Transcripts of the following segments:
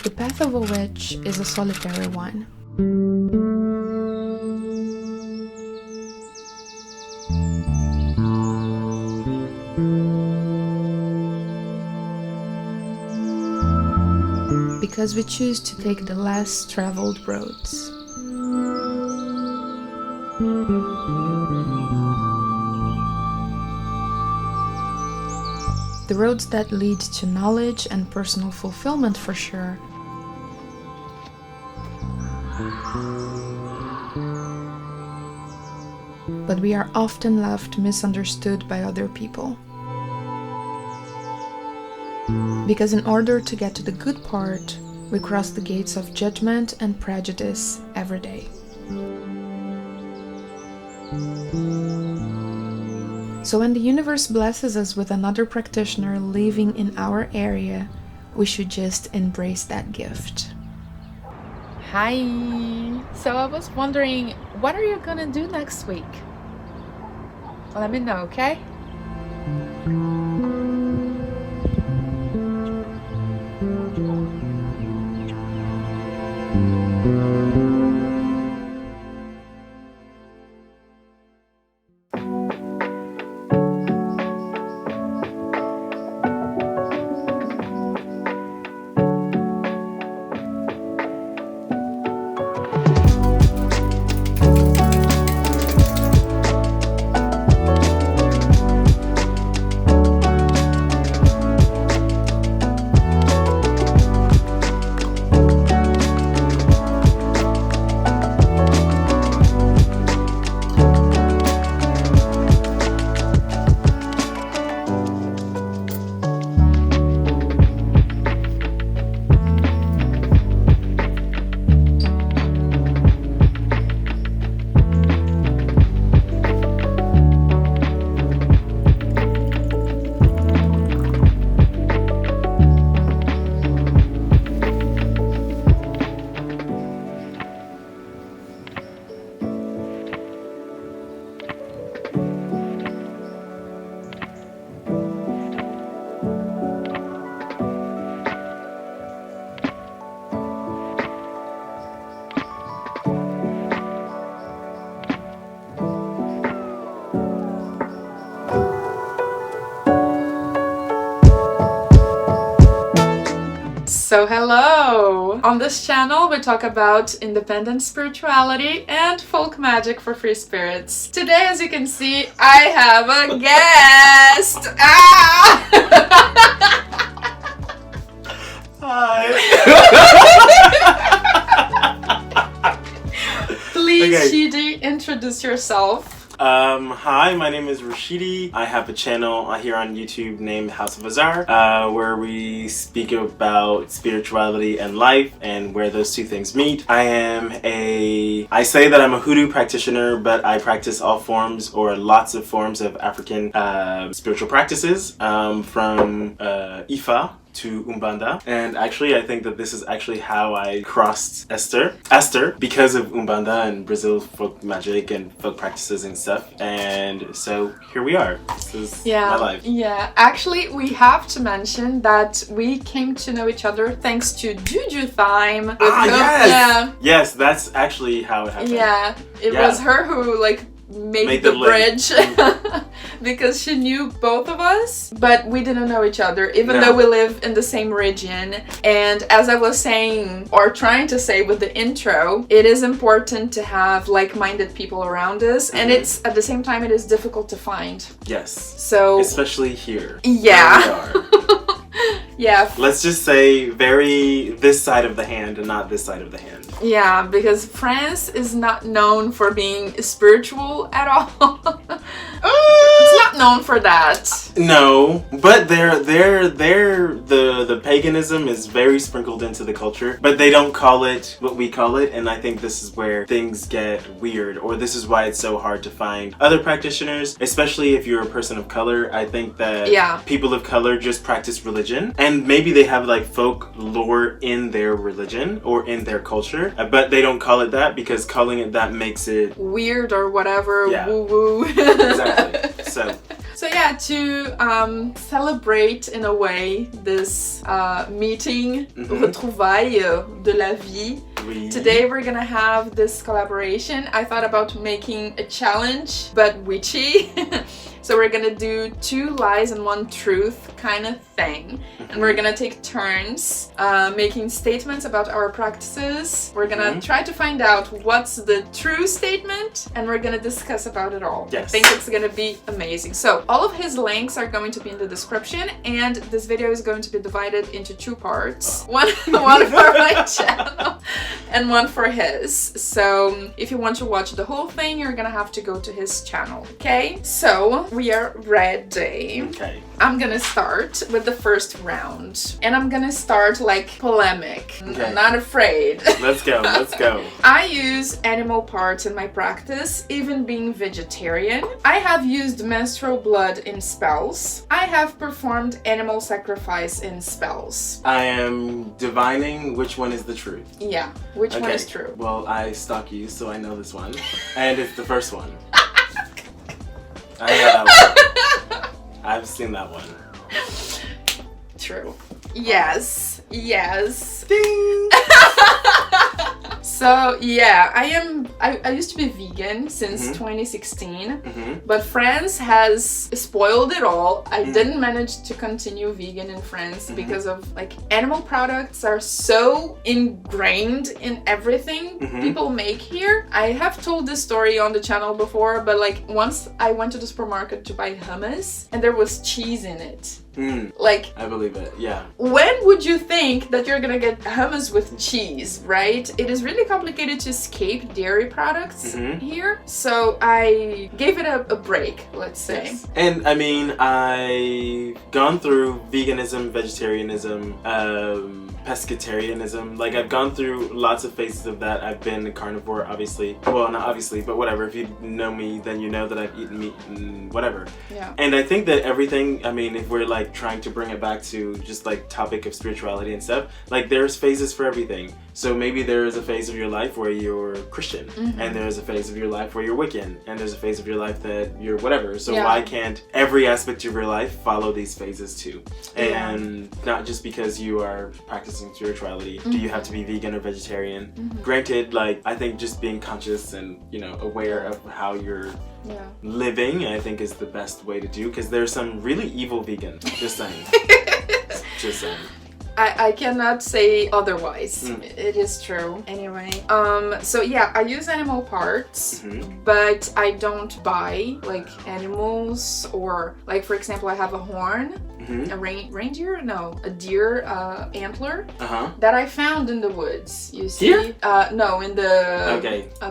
The path of a witch is a solitary one. Because we choose to take the less traveled roads. The roads that lead to knowledge and personal fulfillment for sure. But we are often left misunderstood by other people. Because in order to get to the good part, we cross the gates of judgment and prejudice every day. So when the universe blesses us with another practitioner living in our area, we should just embrace that gift. Hi! So I was wondering, what are you gonna do next week? Let me know, okay? So hello! On this channel we talk about independent spirituality and folk magic for free spirits. Today, as you can see, I have a guest! Ah! Hi! Please, Okay. Shidi, introduce yourself. Hi, my name is Rashidi. I have a channel here on YouTube named House of Azarh, where we speak about spirituality and life and where those two things meet. I say that I'm a hoodoo practitioner, but I practice all forms or lots of forms of African spiritual practices, from Ifa to Umbanda. And actually I think that this is actually how I crossed Aster because of Umbanda and Brazil folk magic and folk practices and stuff. And so here we are. This is my life. Yeah, actually we have to mention that we came to know each other thanks to Juju Time. Yes! Yeah. Yes, that's actually how it happened. Yeah, it was her who made the bridge because she knew both of us, but we didn't know each other, even though we live in the same region. And as I was saying, or trying to say with the intro, it is important to have like-minded people around us, and it's at the same time it is difficult to find. Yes. So especially here. Yeah. Where we are. Yeah. Let's just say very this side of the hand and not this side of the hand. Yeah, because France is not known for being spiritual at all. It's not known for that. No, but the paganism is very sprinkled into the culture, but they don't call it what we call it, and I think this is where things get weird, or this is why it's so hard to find other practitioners, especially if you're a person of color. I think that people of color just practice religion, and maybe they have like folk lore in their religion or in their culture, but they don't call it that because calling it that makes it weird or whatever. Yeah. Woo woo. Exactly. So So yeah, to celebrate in a way this meeting, retrouvailles de la vie. Oui. Today we're gonna have this collaboration. I thought about making a challenge, but witchy. So we're gonna do 2 lies and 1 truth kind of thing. And we're gonna take turns making statements about our practices. We're gonna try to find out what's the true statement, and we're gonna discuss about it all. Yes. I think it's gonna be amazing. So all of his links are going to be in the description, and this video is going to be divided into 2 parts. One for my channel and one for his. So if you want to watch the whole thing, you're gonna have to go to his channel, okay? So we are ready. Okay. I'm gonna start with the first round. And I'm gonna start like polemic. Okay. I'm not afraid. Let's go, let's go. I use animal parts in my practice, even being vegetarian. I have used menstrual blood in spells. I have performed animal sacrifice in spells. I am divining which one is the truth. Yeah, which one is true? Well, I stalk you, so I know this one. And it's the first one. I know that one. I've seen that one. True. Yes. Yes. Ding! So yeah, I used to be vegan since 2016, but France has spoiled it all. I didn't manage to continue vegan in France because of like animal products are so ingrained in everything people make here. I have told this story on the channel before, but like once I went to the supermarket to buy hummus and there was cheese in it. Like, I believe it, yeah. When would you think that you're gonna get hummus with cheese, right? It is really complicated to escape dairy products here. So I gave it a break, let's say. Yes. And I mean, I've gone through veganism, vegetarianism, pescatarianism. Like I've gone through lots of phases of that. I've been a carnivore, obviously. Well, not obviously, but whatever. If you know me, then you know that I've eaten meat and whatever. Yeah. And I think that everything, I mean, if we're like trying to bring it back to just like topic of spirituality and stuff, like there's phases for everything. So maybe there is a phase of your life where you're Christian, and there's a phase of your life where you're Wiccan, and there's a phase of your life that you're whatever. So why can't every aspect of your life follow these phases too? And not just because you are practicing spirituality, do you have to be vegan or vegetarian? Granted, like I think just being conscious and, you know, aware of how you're living, I think is the best way to do, because there's some really evil vegans. Just saying. Just saying. I cannot say otherwise. It is true. Anyway, so yeah, I use animal parts, but I don't buy like animals, or like for example, I have a horn, a reindeer? No, a deer antler that I found in the woods. You see? Here? No, in the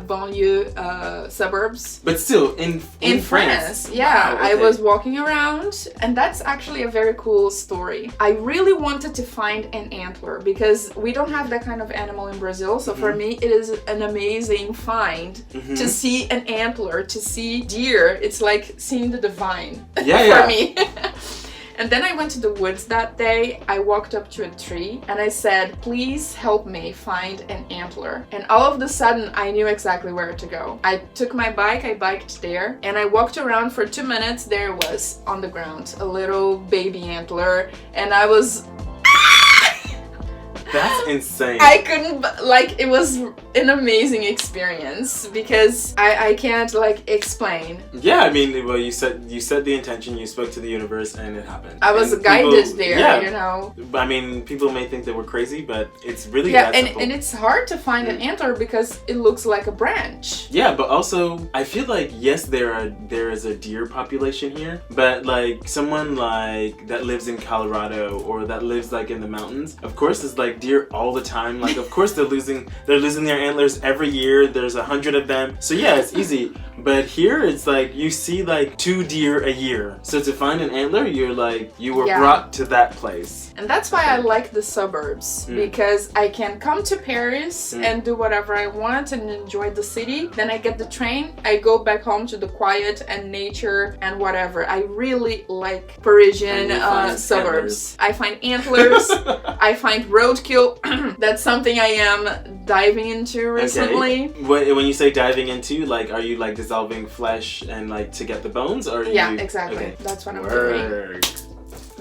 banlieue suburbs. But still, in France. Yeah, Wow, okay. I was walking around, and that's actually a very cool story. I really wanted to find an antler because we don't have that kind of animal in Brazil. So for me, it is an amazing find to see an antler, to see deer. It's like seeing the divine for me. And then I went to the woods that day. I walked up to a tree and I said, please help me find an antler. And all of a sudden, I knew exactly where to go. I took my bike, I biked there, and I walked around for 2 minutes. There it was on the ground, a little baby antler. And I was... That's insane. I couldn't, like, it was an amazing experience because I can't, like, explain. Yeah, I mean, well, you set the intention, you spoke to the universe, and it happened. I was guided there, you know. I mean, people may think that we're crazy, but it's really that simple. And it's hard to find an antler because it looks like a branch. Yeah, but also, I feel like, yes, there is a deer population here, but, like, someone, like, that lives in Colorado or that lives, like, in the mountains, of course, it's, like, deer all the time. Like, of course they're losing their antlers every year. There's 100 of them. So yeah, it's easy. But here it's like you see like 2 deer a year. So to find an antler, you're like, you were brought to that place. And that's why I like the suburbs, because I can come to Paris and do whatever I want and enjoy the city. Then I get the train, I go back home to the quiet and nature and whatever. I really like Parisian suburbs. Antlers. I find antlers, I find roadkill feel that's something I am diving into recently. Okay. When you say diving into, like, are you like dissolving flesh and like to get the bones, or yeah, you... exactly. Okay. That's what I'm doing.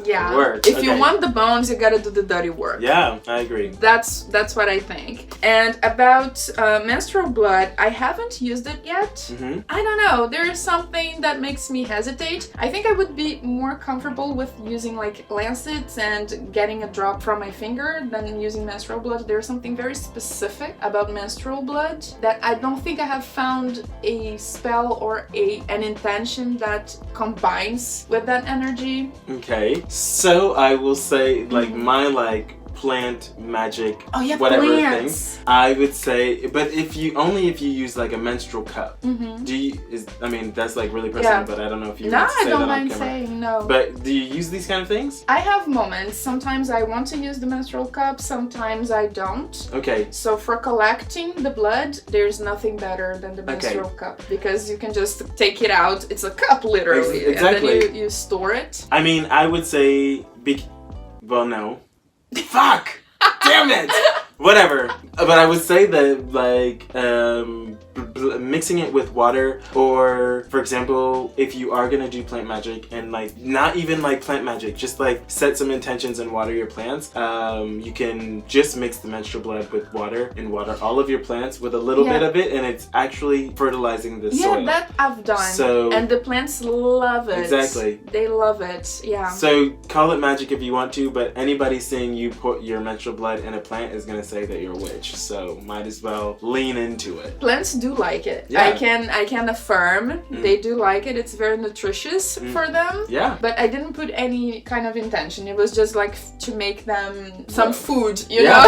Yeah. Works. If you want the bones, you gotta do the dirty work. Yeah, I agree. That's what I think. And about menstrual blood, I haven't used it yet. Mm-hmm. I don't know. There is something that makes me hesitate. I think I would be more comfortable with using like lancets and getting a drop from my finger than using menstrual blood. There's something very specific about menstrual blood that I don't think I have found a spell or an intention that combines with that energy. Okay. So I will say, like, my like plant magic whatever plants. thing, I would say, but if you use like a menstrual cup, do you I mean, that's like really personal, but I don't know if you no, want to say I don't that mind on camera. saying no. But do you use these kind of things? I have moments. Sometimes I want to use the menstrual cup, sometimes I don't. Okay. So for collecting the blood, there's nothing better than the menstrual cup, because you can just take it out. It's a cup, literally. Exactly. And then you store it. I mean, I would say well, no. Fuck! Damn it! Whatever. But I would say that, like, mixing it with water, or, for example, if you are gonna do plant magic, and, like, not even, like, plant magic, just, like, set some intentions and water your plants, you can just mix the menstrual blood with water and water all of your plants with a little bit of it, and it's actually fertilizing the soil. Yeah, that I've done. So, and the plants love it. Exactly. They love it, yeah. So, call it magic if you want to, but anybody seeing you put your menstrual blood in a plant is gonna say that you're a witch, so might as well lean into it. Plants do like it. Yeah. I can affirm they do like it. It's very nutritious for them. Yeah. But I didn't put any kind of intention. It was just like to make them some food, you know?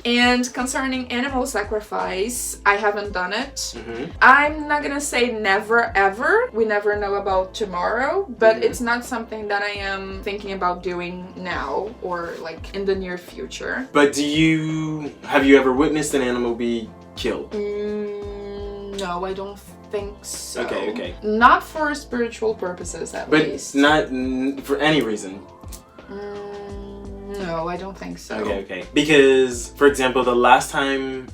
And concerning animal sacrifice, I haven't done it. I'm not gonna say never ever. We never know about tomorrow, but it's not something that I am thinking about doing now or like in the near future. But have you ever witnessed an animal be killed? No, I don't think so. Okay. Not for spiritual purposes, at least. But not for any reason? No, I don't think so. Okay. Because, for example, the last time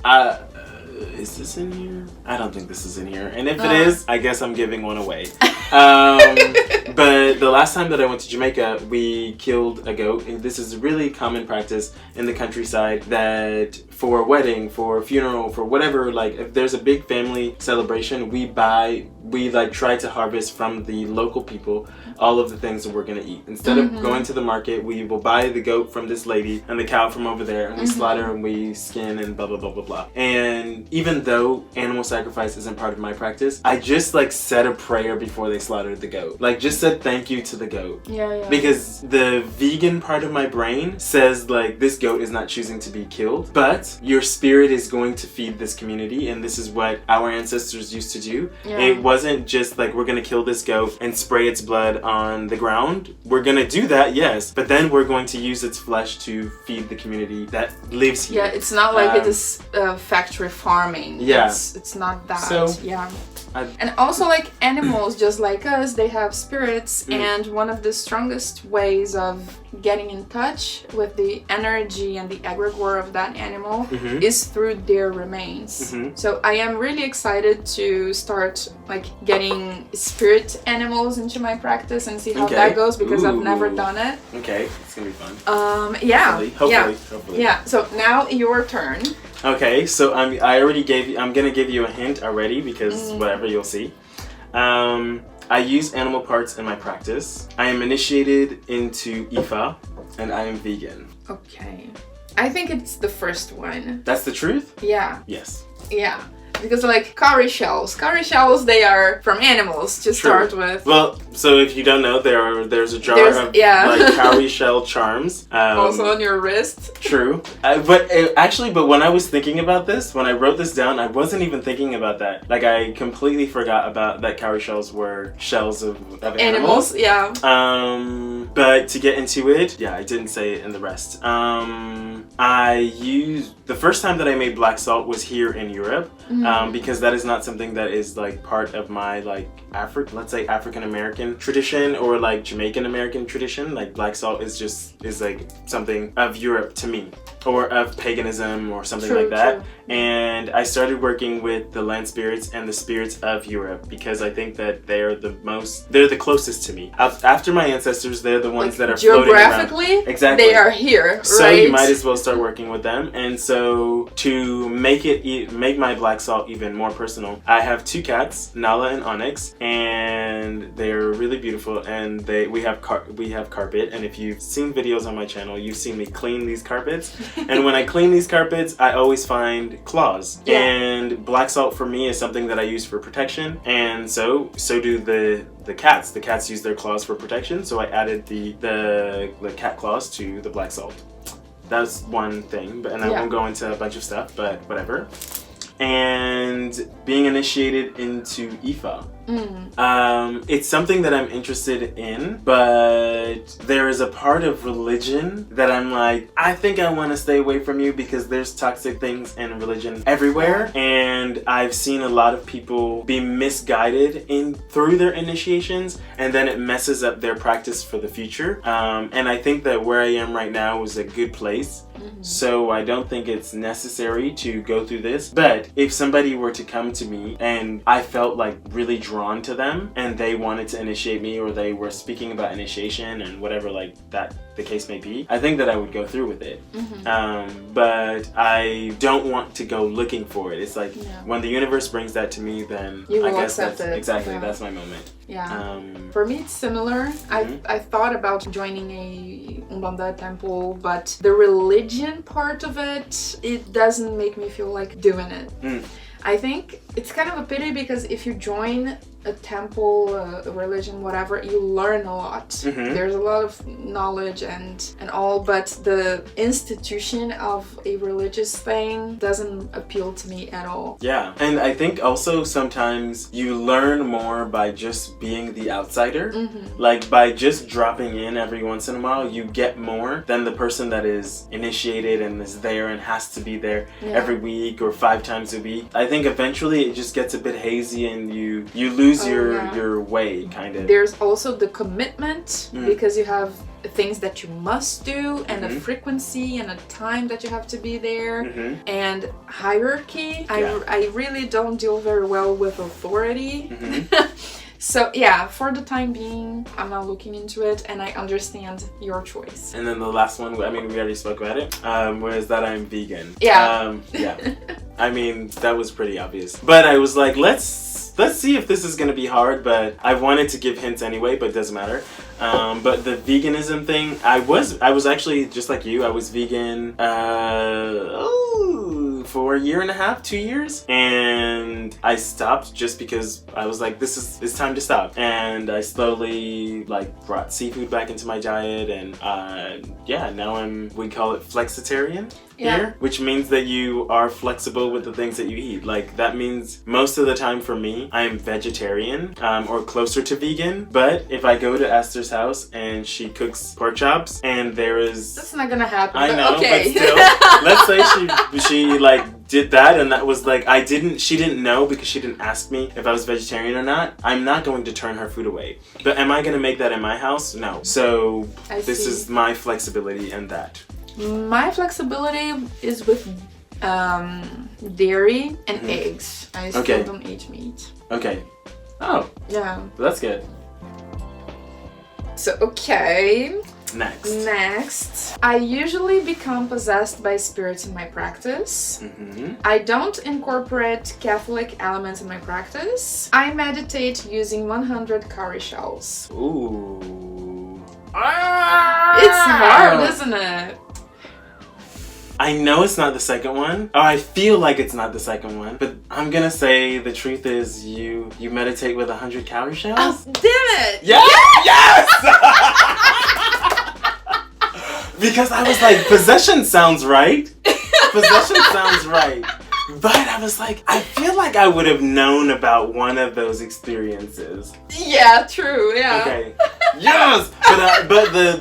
is this in here? I don't think this is in here. And if it is, I guess I'm giving one away. But the last time that I went to Jamaica, we killed a goat. And this is a really common practice in the countryside, that for a wedding, for a funeral, for whatever, like if there's a big family celebration, we like try to harvest from the local people all of the things that we're gonna eat. Instead of going to the market, we will buy the goat from this lady and the cow from over there, and we slaughter and we skin and blah blah blah blah blah. And even though animal sacrifice isn't part of my practice, I just like said a prayer before they slaughtered the goat. Like just said thank you to the goat. Yeah. Because the vegan part of my brain says like this goat is not choosing to be killed, but your spirit is going to feed this community, and this is what our ancestors used to do. It wasn't just like we're gonna kill this goat and spray its blood on the ground. We're gonna do that, yes, but then we're going to use its flesh to feed the community that lives here. Yeah, it's not like it is factory farming. Yeah. It's not that. So, yeah. And also, like animals, just like us, they have spirits, and one of the strongest ways of getting in touch with the energy and the egregore of that animal is through their remains. So I am really excited to start like getting spirit animals into my practice and see how that goes, because I've never done it. Okay, it's gonna be fun. Hopefully. Yeah. So now your turn. Okay, so I'm gonna give you a hint already, because whatever, you'll see. I use animal parts in my practice. I am initiated into Ifa, and I am vegan. Okay. I think it's the first one. That's the truth? Yeah. Yes. Yeah. Because like cowrie shells, they are from animals to start with. Well, so if you don't know, there's a jar of like cowrie shell charms. Also on your wrist. True. But when I was thinking about this, when I wrote this down, I wasn't even thinking about that. Like I completely forgot about that cowrie shells were shells of animals. Yeah. But to get into it, I didn't say it in the rest. I used the first time that I made black salt was here in Europe. because that is not something that is like part of my like let's say African American tradition or like Jamaican American tradition. Like black salt is like something of Europe to me, or of paganism or something like that. True. And I started working with the land spirits and the spirits of Europe because I think that they're the closest to me. After my ancestors, they're the ones that are floating around. Geographically, exactly, they are here, right? So you might as well start working with them. And so to make my black salt even more personal, I have 2 cats, Nala and Onyx, and they're really beautiful. And we have carpet. And if you've seen videos on my channel, you've seen me clean these carpets. And when I clean these carpets, I always find claws. Yeah. And black salt for me is something that I use for protection. And so do the cats. The cats use their claws for protection. So I added the cat claws to the black salt. That's one thing, and I won't go into a bunch of stuff, but whatever. And being initiated into Ifa. It's something that I'm interested in, but there is a part of religion that I'm like, I think I want to stay away from you because there's toxic things in religion everywhere, and I've seen a lot of people be misguided through their initiations, and then it messes up their practice for the future. And I think that where I am right now is a good place. So I don't think it's necessary to go through this. But if somebody were to come to me and I felt like really drawn to them and they wanted to initiate me, or they were speaking about initiation and whatever like that the case may be, I think that I would go through with it. But I don't want to go looking for it. It's like when the universe brings that to me, then I guess that's exactly that's my moment. For me it's similar. I thought about joining a Umbanda temple, but the religion part of it doesn't make me feel like doing it. I think it's kind of a pity because if you join a temple, a religion, whatever, you learn a lot. There's a lot of knowledge and all, but the institution of a religious thing doesn't appeal to me at all. Yeah, and I think also sometimes you learn more by just being the outsider. Like by just dropping in every once in a while, you get more than the person that is initiated and is there and has to be there every week or 5 times a week. I think eventually it just gets a bit hazy and you lose your way, kind of. There's also the commitment because you have things that you must do and a frequency and a time that you have to be there and hierarchy. I really don't deal very well with authority. So yeah, for the time being, I'm not looking into it, and I understand your choice. And then the last one, I mean, we already spoke about it, was that I'm vegan. Yeah. I mean, that was pretty obvious. But I was like, let's see if this is gonna be hard, but I wanted to give hints anyway, but it doesn't matter. But the veganism thing, I was actually just like you. I was vegan for 1.5 years, 2 years, and I stopped just because I was like, it's time to stop. And I slowly like brought seafood back into my diet, and now we call it flexitarian here, which means that you are flexible with the things that you eat. Like that means most of the time for me, I am vegetarian or closer to vegan. But if I go to Aster's house and she cooks pork chops and that's not gonna happen. I know, okay. But still, let's say she like did that, and that was like she didn't know because she didn't ask me if I was vegetarian or not. I'm not going to turn her food away. But am I gonna make that in my house? No. So this is my flexibility and that. My flexibility is with dairy and eggs. I still don't eat meat. Okay. Oh. Yeah. That's good. So, Next. I usually become possessed by spirits in my practice. I don't incorporate Catholic elements in my practice. I meditate using 100 cowrie shells. Ooh. It's hard, isn't it? I know it's not the second one. Oh, I feel like it's not the second one. But I'm gonna say the truth is you meditate with 100 cowrie shells? Oh, damn it! Yeah! Yes! Because I was like, possession sounds right. Possession sounds right. But I was like, I feel like I would have known about one of those experiences. Yeah, true, yeah. Okay. Yes! But the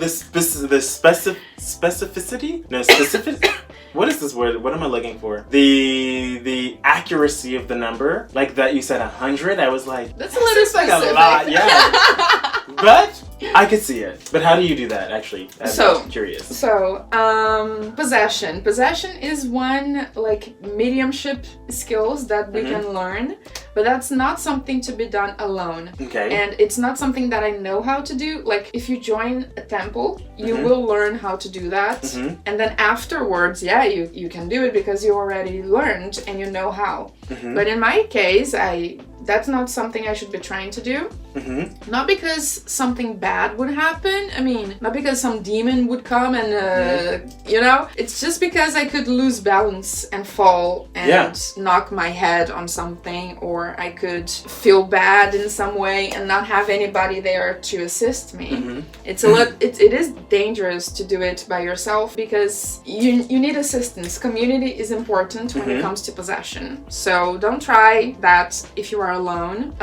specificity? No, specific. What is this word? What am I looking for? The accuracy of the number, like that you said 100, I was like, that's a little specific. Like a lot, yeah. But I could see it. But how do you do that, actually? I'm curious. So, possession. Possession is one, like, mediumship skills that we can learn, but that's not something to be done alone. Okay. And it's not something that I know how to do. Like, if you join a temple, you will learn how to do that. And then afterwards, yeah, you can do it because you already learned and you know how. But in my case, that's not something I should be trying to do. Not because something bad would happen. I mean, not because some demon would come and, you know, it's just because I could lose balance and fall and knock my head on something, or I could feel bad in some way and not have anybody there to assist me. It's it is dangerous to do it by yourself because you need assistance. Community is important when it comes to possession. So don't try that if you are alone.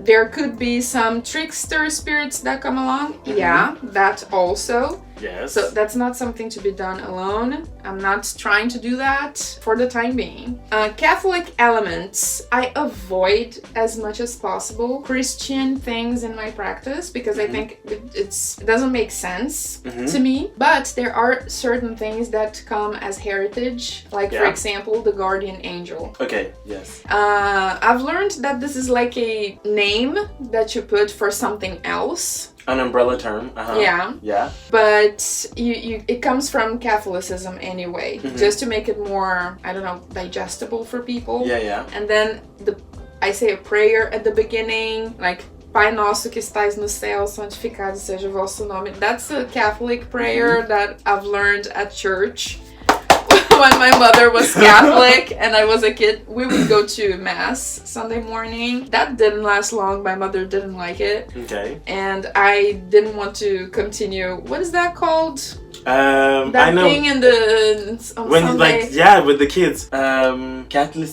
There could be some trickster spirits that come along. Yeah, that also. Yes. So that's not something to be done alone. I'm not trying to do that for the time being. Catholic elements, I avoid as much as possible Christian things in my practice because I think it doesn't make sense to me. But there are certain things that come as heritage, like for example, the guardian angel. Okay, yes. I've learned that this is like a name that you put for something else. An umbrella term. Yeah. But it comes from Catholicism anyway, just to make it more, I don't know, digestible for people. Yeah. And then I say a prayer at the beginning, like Pai Nosso que estais no céu, santificado seja o vosso nome. That's a Catholic prayer that I've learned at church. When my mother was Catholic and I was a kid, we would go to Mass Sunday morning. That didn't last long. My mother didn't like it. Okay. And I didn't want to continue. What is that called? I know. Thing in the when Sunday. with the kids. Catholic.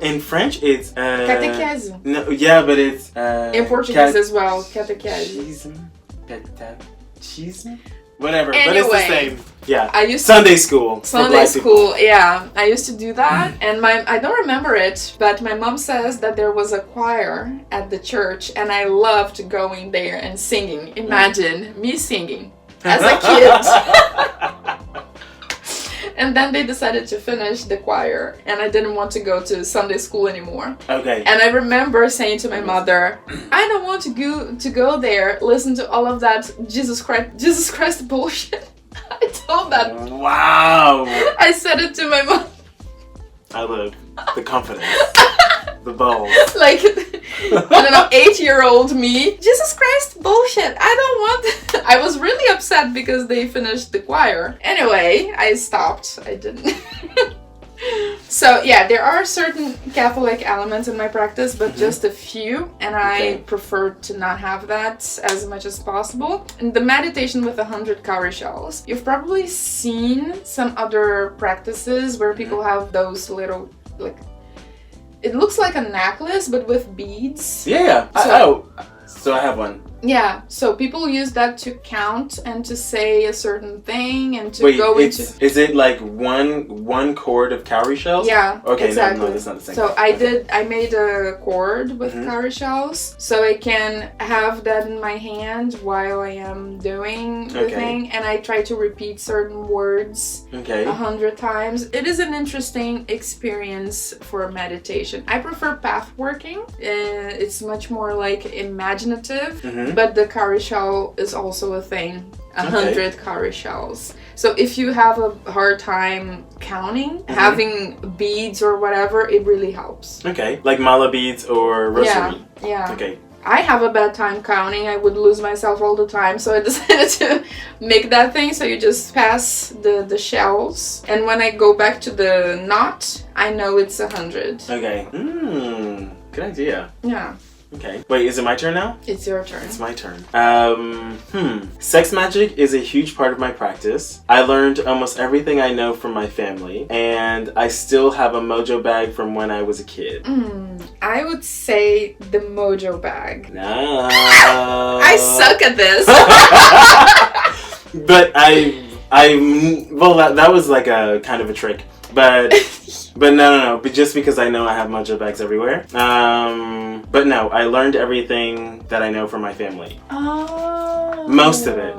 In French, it's Catechism. No, yeah, but it's in Portuguese as well. Catechism. Catechism. Whatever, anyway, but it's the same. Yeah. I used Sunday school. Sunday school, yeah. I used to do that, and I don't remember it, but my mom says that there was a choir at the church, and I loved going there and singing. Imagine me singing as a kid. And then they decided to finish the choir, and I didn't want to go to Sunday school anymore. Okay. And I remember saying to my mother, I don't want to go there, listen to all of that Jesus Christ bullshit. I told that. Wow. I said it to my mom. I love the confidence. The balls. Like, I don't know, 8-year-old me. Jesus Christ, bullshit. I don't want. I was really upset because they finished the choir. Anyway, I stopped. I didn't. So yeah, there are certain Catholic elements in my practice, but just a few, and I prefer to not have that as much as possible. And the meditation with 100 cowrie shells. You've probably seen some other practices where people have those little, like, it looks like a necklace, but with beads. Yeah. So I have one. Yeah, so people use that to count and to say a certain thing and to go into... Is it like one cord of cowrie shells? Yeah, okay, exactly. No, that's not the same. So I made a cord with cowrie shells, so I can have that in my hand while I am doing the thing, and I try to repeat certain words 100 times. It is an interesting experience for meditation. I prefer path working. It's much more like imaginative. But the cowrie shell is also a thing. 100 cowrie shells. So if you have a hard time counting, having beads or whatever, it really helps. Okay, like mala beads or rosary. Yeah. Okay. I have a bad time counting. I would lose myself all the time, so I decided to make that thing. So you just pass the shells, and when I go back to the knot, I know it's 100. Okay. Good idea. Yeah. Okay. Wait, is it my turn now? It's your turn. It's my turn. Sex magic is a huge part of my practice. I learned almost everything I know from my family, and I still have a mojo bag from when I was a kid. I would say the mojo bag. No. I suck at this. But That was like a kind of a trick. But no. But just because I know I have mojo bags everywhere. But no, I learned everything that I know from my family. Oh. Most of it.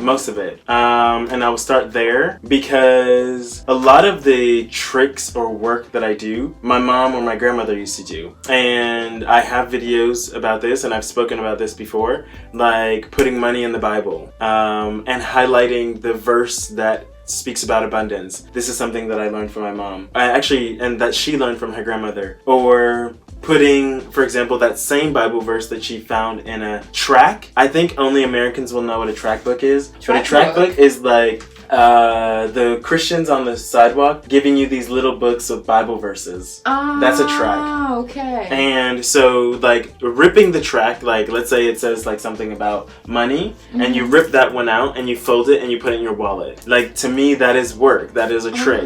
And I will start there because a lot of the tricks or work that I do, my mom or my grandmother used to do. And I have videos about this, and I've spoken about this before, like putting money in the Bible, and highlighting the verse that speaks about abundance. This is something that I learned from my mom. And that she learned from her grandmother. Or putting, for example, that same Bible verse that she found in a track. I think only Americans will know what a track book is. But a track book is like the Christians on the sidewalk giving you these little books of Bible verses. That's a track. Okay. And so, like, ripping the track, like, let's say it says, like, something about money, and you rip that one out, and you fold it, and you put it in your wallet. Like, to me, that is work. That is a trick.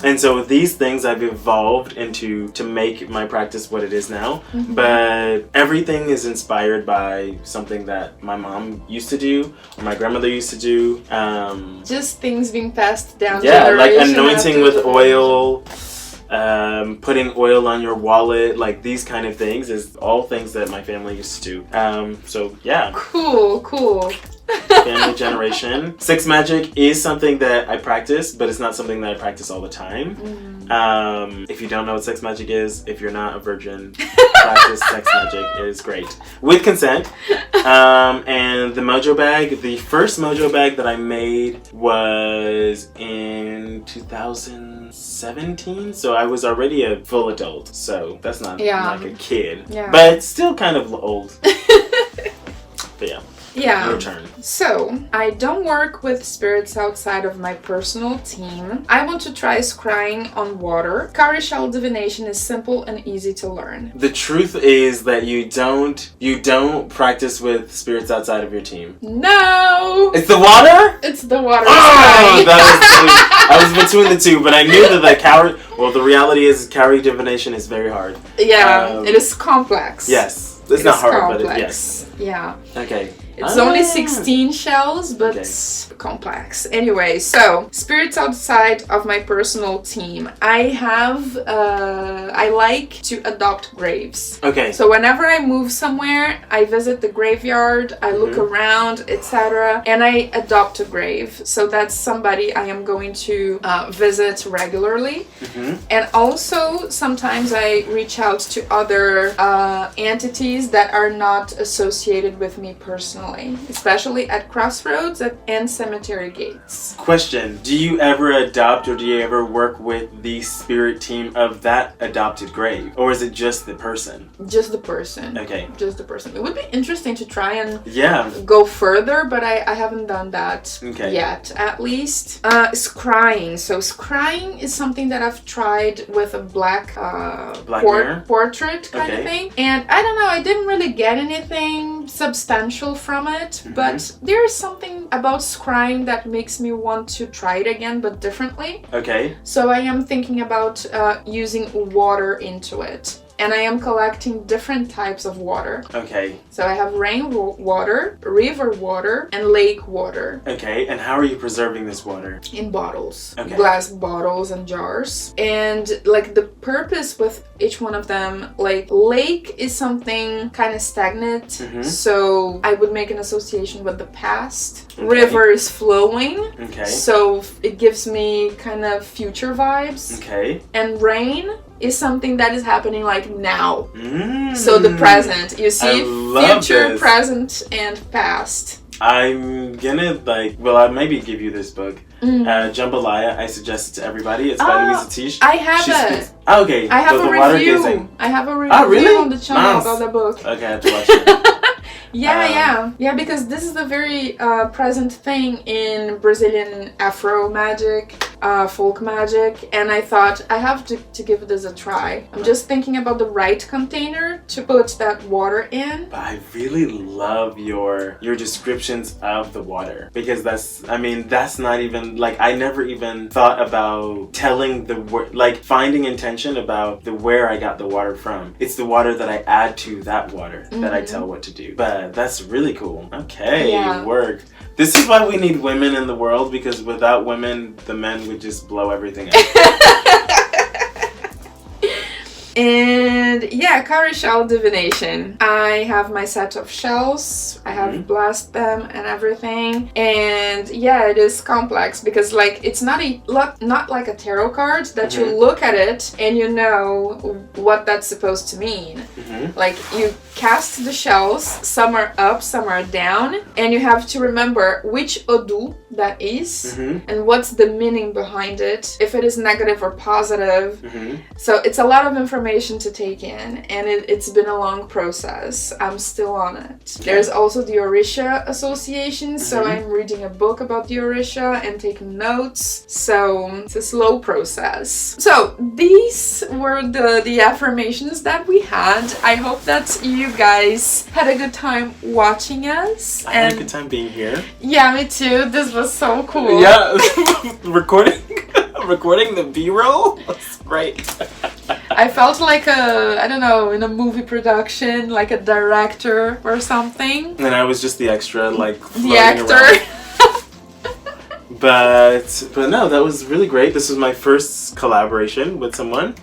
And so these things I've evolved into to make my practice what it is now. But everything is inspired by something that my mom used to do or my grandmother used to do. Just things being passed down. Yeah, like anointing with oil, putting oil on your wallet, like these kind of things is all things that my family used to do. So yeah. Cool. Family generation. Sex magic is something that I practice, but it's not something that I practice all the time. If you don't know what sex magic is, if you're not a virgin, practice sex magic. It is great. With consent. And the mojo bag, the first mojo bag that I made was in 2017. So I was already a full adult. So that's not like a kid. Yeah. But still kind of old. But yeah. Yeah. Your turn. So, I don't work with spirits outside of my personal team. I want to try scrying on water. Cowrie shell divination is simple and easy to learn. The truth is that you don't practice with spirits outside of your team. No! It's the water? It's the water. Oh, I was between the two, but I knew that the cowrie. Well, the reality is cowrie divination is very hard. Yeah, it is complex. Yes, it's not hard, complex. But yes. Yeah. Okay. It's only 16 shells, but it's complex. Anyway, so spirits outside of my personal team. I like to adopt graves. Okay. So whenever I move somewhere, I visit the graveyard, I look around, etc., and I adopt a grave. So that's somebody I am going to visit regularly. And also, sometimes I reach out to other entities that are not associated with me personally. Especially at crossroads and cemetery gates. Question: do you ever adopt or do you ever work with the spirit team of that adopted grave? Or is it just the person? Just the person. Okay. Just the person. It would be interesting to try and go further, but I haven't done that yet, at least. Scrying. So scrying is something that I've tried with a black portrait kind of thing. And I don't know, I didn't really get anything substantial from it, but there is something about scrying that makes me want to try it again, but differently. Okay. So I am thinking about using water into it. And I am collecting different types of water. Okay. So I have rain water, river water, and lake water. Okay, and how are you preserving this water? In bottles. Okay. Glass bottles and jars. And like the purpose with each one of them, like lake is something kind of stagnant. So I would make an association with the past. Okay. River is flowing. Okay. So it gives me kind of future vibes. Okay. And rain is something that is happening like now. So the present. You see future, present, and past. I'm gonna I'll maybe give you this book. Jambalaya, I suggest it to everybody. It's by Louisa Tish. I have it. Okay. I have a review. I have a review on the channel about the book. Okay, I have to watch it. Yeah, because this is a very present thing in Brazilian Afro magic, folk magic, and I thought I have to give this a try. I'm just thinking about the right container to put that water in. But I really love your descriptions of the water, because that's not even, like, I never even thought about telling finding intention about where I got the water from. It's the water that I add to that water that I tell what to do. But that's really cool. Okay, work. This is why we need women in the world, because without women, the men would just blow everything up. And yeah, cowrie shell divination. I have my set of shells. I have blessed them and everything. And yeah, it is complex because like it's not like a tarot card that you look at it and you know what that's supposed to mean. Like you cast the shells, some are up, some are down, and you have to remember which Odu that is and what's the meaning behind it, if it is negative or positive. So it's a lot of information to take in, and it's been a long process. I'm still on it. There's also the Orisha Association, so I'm reading a book about the Orisha and taking notes, so it's a slow process. So these were the affirmations that we had. I hope that you guys had a good time watching us. I had a good time being here. Yeah, me too. This was so cool. Yeah, recording the B-roll was great. I felt like I don't know, in a movie production, like a director or something. And I was just the extra, like, the actor. But no, that was really great. This was my first collaboration with someone.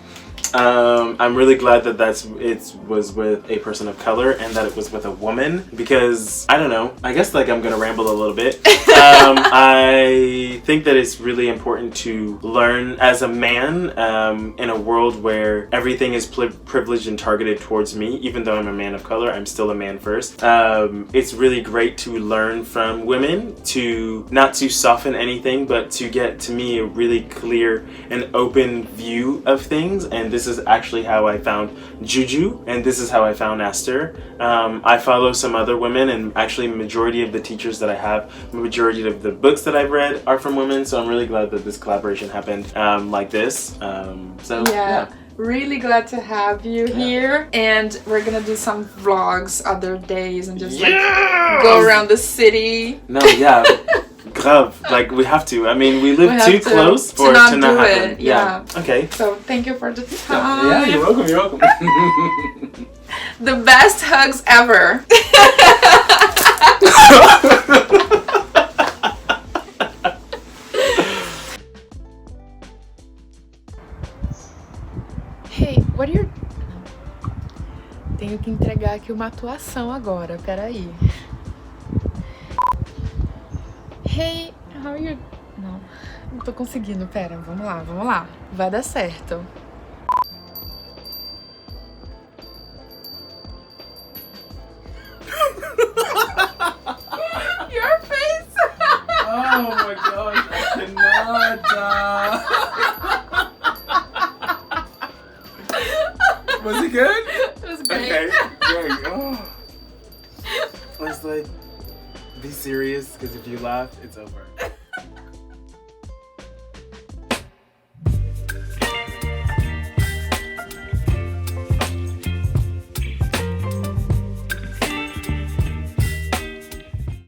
I'm really glad that it was with a person of color and that it was with a woman, because I don't know, I guess like I'm gonna ramble a little bit. I think that it's really important to learn as a man in a world where everything is privileged and targeted towards me. Even though I'm a man of color, I'm still a man first. It's really great to learn from women, to not to soften anything, but to get, to me, a really clear and open view of things. And this is actually how I found Juju, and this is how I found Aster. I follow some other women, and actually majority of the teachers that I have, majority of the books that I've read are from women, so I'm really glad that this collaboration happened like this. So yeah. Really glad to have you here, and we're gonna do some vlogs other days and just like go around the city. No, yeah. Grave. Like, we have to. I mean, we live too close for it to not happen. It. Yeah. Okay. So, thank you for the time. Yeah, you're welcome. You're welcome. The best hugs ever. Hey, what are you... Tenho que entregar aqui uma atuação agora. Peraí. Hey, how are you? Não tô conseguindo, pera, vamos lá, vai dar certo. Your face! Oh my gosh, I cannot. Was it good? It was great. Okay, great. Oh. I was like, be serious, because if you laugh, it's over.